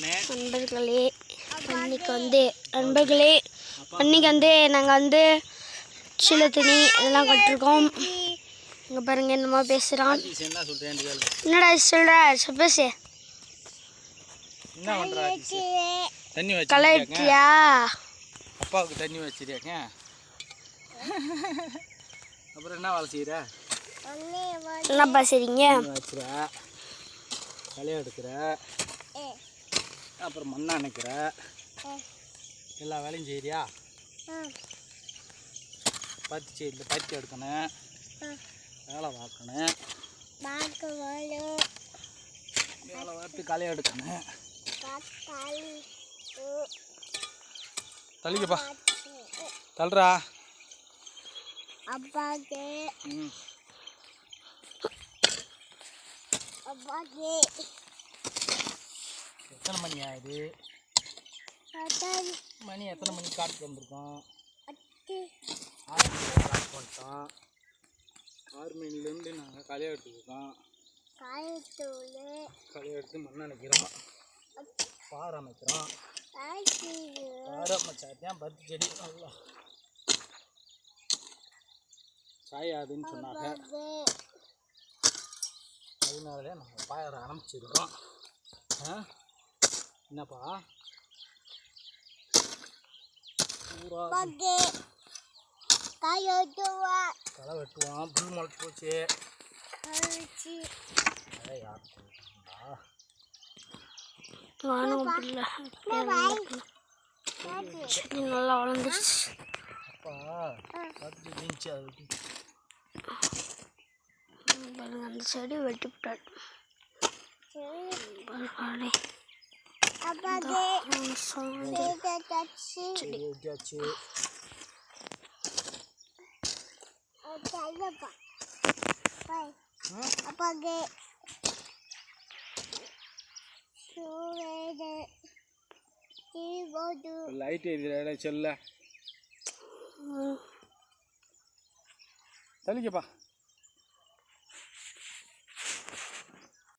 நண்பர்களே அன்னைக்கு நாங்கள் சில துணி இதெல்லாம் கட்டிருக்கோம். இங்கே பாருங்க என்னமா பேசுகிறான். என்னடா சொல்கிற பேசு. கலெக்டியா அப்பாவுக்கு தண்ணி வச்சிருக்க. அப்புறம் என்ன வேலை செய்கிற? என்னப்பா செய்றீங்க? வச்சுற, களை எடுக்கிற, அப்புறம் மண்ணை அணைக்கிற, எல்லா வேலையும் செய்கிறியா? பருத்தி எடுக்கணும், வேலை பார்க்கணும், வேலை பார்த்து களை எடுக்கணும். தள்ளிக்கப்பா, தள்ளுறா. எத்தனை மணி ஆகுது? மணி எத்தனை மணிக்கு காட்டுக்கு வந்திருக்கோம்? 6 மணிக்கு காட்டுக்கு வந்துட்டோம். 6 மணிலேருந்து நாங்கள் களை எடுத்துருக்கோம். களை எடுத்து மண் அணைக்கிறோம், பாறை அமைக்கிறோம். பாறை அமைச்சாத்தான் பருத்தி செடி நல்லா சாயாதுன்னு சொன்னாங்க. அதனாலே நாங்கள் பாறை ஆரம்பிச்சிருக்கோம். என்னப்பா களை வெட்டுவோம். புல் முளைச்சி போச்சு. செடி நல்லா வளர்ந்துருச்சு. அந்த செடி வெட்டி விட்டாரு. லைட் எரியுற செல்ல தள்ளிக்கப்பா.